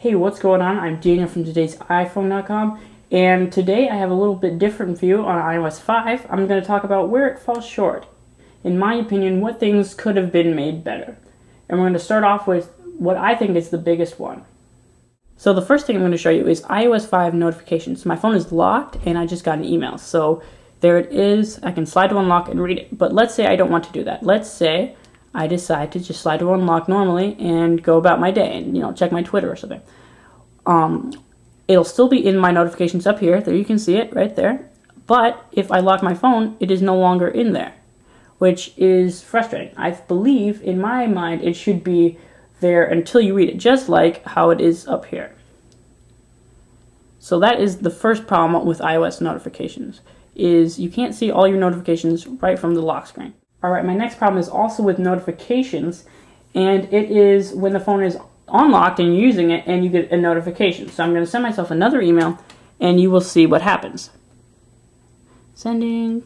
Hey, what's going on? I'm Daniel from today's iPhone.com, and today I have a little bit different view on iOS 5. I'm going to talk about where it falls short. In my opinion, what things could have been made better. And we're going to start off with what I think is the biggest one. So the first thing I'm going to show you is iOS 5 notifications. My phone is locked and I just got an email. So there it is. I can slide to unlock and read it. But let's say I don't want to do that. Let's say I decide to just slide to unlock normally and go about my day and check my Twitter or something. It'll still be in my notifications up here. There you can see it right there. But if I lock my phone, it is no longer in there, which is frustrating. I believe in my mind it should be there until you read it, just like how it is up here. So that is the first problem with iOS notifications, is you can't see all your notifications right from the lock screen. Alright, my next problem is also with notifications, and it is when the phone is unlocked and you're using it and you get a notification. So I'm going to send myself another email and you will see what happens. Sending,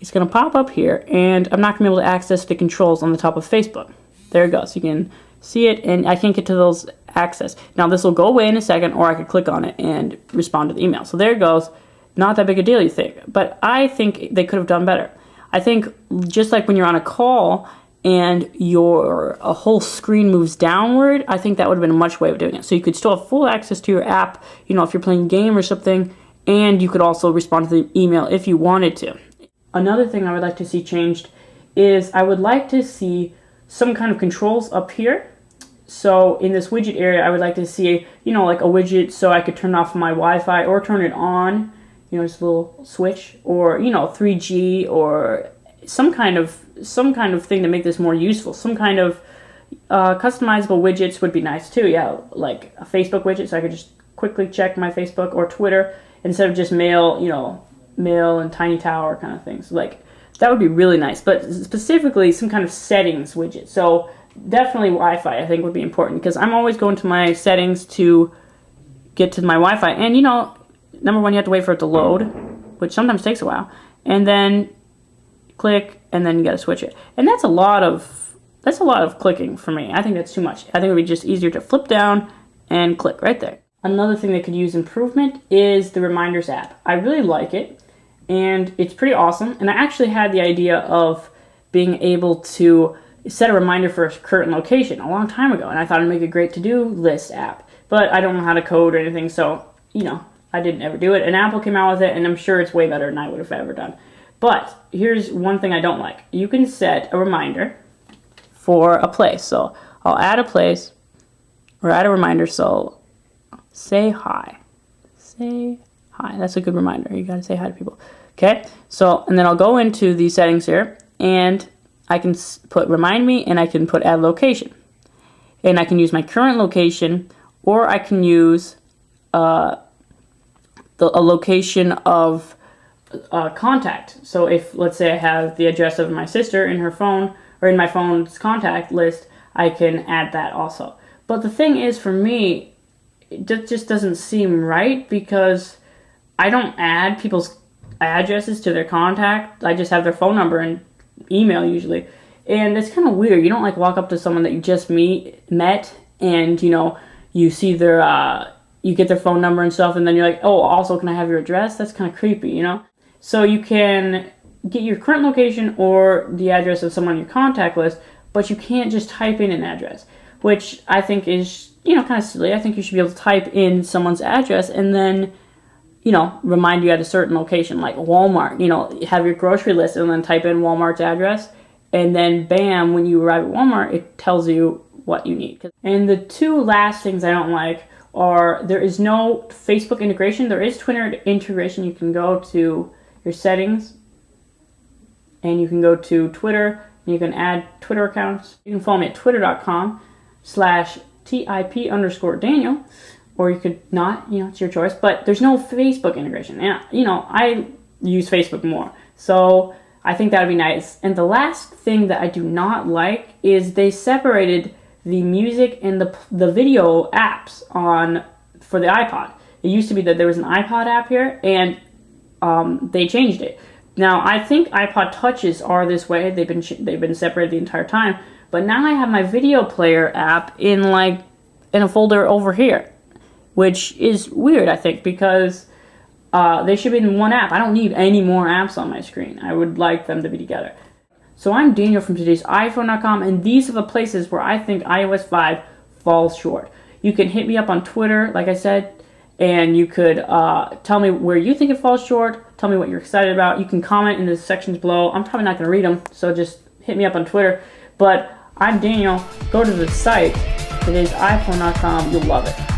It's going to pop up here and I'm not going to be able to access the controls on the top of Facebook. There it goes. You can see it and I can't get to those access. Now this will go away in a second, or I could click on it and respond to the email. So there it goes. Not that big a deal, you think, but I think they could have done better. I think just like when you're on a call and a whole screen moves downward, I think that would have been a much way of doing it. So you could still have full access to your app, if you're playing a game or something, and you could also respond to the email if you wanted to. Another thing I would like to see changed is I would like to see some kind of controls up here. So in this widget area, I would like to see, like a widget so I could turn off my Wi-Fi or turn it on. Just a little switch, or 3G, or some kind of thing to make this more useful. Some kind of customizable widgets would be nice too. Yeah, like a Facebook widget, so I could just quickly check my Facebook or Twitter instead of just mail and Tiny Tower kind of things. Like that would be really nice. But specifically, some kind of settings widget. So definitely Wi-Fi, I think, would be important, because I'm always going to my settings to get to my Wi-Fi, and number one, you have to wait for it to load, which sometimes takes a while, and then click, and then you got to switch it. And that's a lot of clicking for me. I think that's too much. I think it would be just easier to flip down and click right there. Another thing that could use improvement is the Reminders app. I really like it, and it's pretty awesome. And I actually had the idea of being able to set a reminder for a current location a long time ago, and I thought it'd make a great to-do list app. But I don't know how to code or anything, so I didn't ever do it, and Apple came out with it, and I'm sure it's way better than I would have ever done. But here's one thing I don't like. You can set a reminder for a place. So I'll add a place, or add a reminder, so say hi. Say hi. That's a good reminder. You gotta say hi to people. Okay, so, and then I'll go into the settings here, and I can put remind me, and I can put add location. And I can use my current location, or I can use a location of contact. So if, let's say, I have the address of my sister in her phone, or in my phone's contact list, I can add that also. But the thing is, for me, it just doesn't seem right, because I don't add people's addresses to their contact. I just have their phone number and email usually. And it's kind of weird. You don't walk up to someone that you just met and you see their you get their phone number and stuff, and then you're like, oh, also, can I have your address? That's kind of creepy, So you can get your current location or the address of someone on your contact list, but you can't just type in an address, which I think is, kind of silly. I think you should be able to type in someone's address and then, remind you at a certain location, like Walmart. Have your grocery list and then type in Walmart's address, and then bam, when you arrive at Walmart, it tells you what you need. And the two last things I don't like are, there is no Facebook integration. There is Twitter integration. You can go to your settings and you can go to Twitter and you can add Twitter accounts. You can follow me at twitter.com/TIP_Daniel, or you could not, it's your choice, but there's no Facebook integration. And, I use Facebook more, so I think that would be nice. And the last thing that I do not like is they separated the music and the video apps for the iPod. It used to be that there was an iPod app here, and they changed it. Now, I think iPod Touches are this way. They've been separated the entire time. But now I have my video player app in a folder over here, which is weird, I think, because they should be in one app. I don't need any more apps on my screen. I would like them to be together. So I'm Daniel from today's iPhone.com, and these are the places where I think iOS 5 falls short. You can hit me up on Twitter, like I said, and you could tell me where you think it falls short, tell me what you're excited about. You can comment in the sections below. I'm probably not going to read them, so just hit me up on Twitter. But I'm Daniel. Go to the site, today's iPhone.com. You'll love it.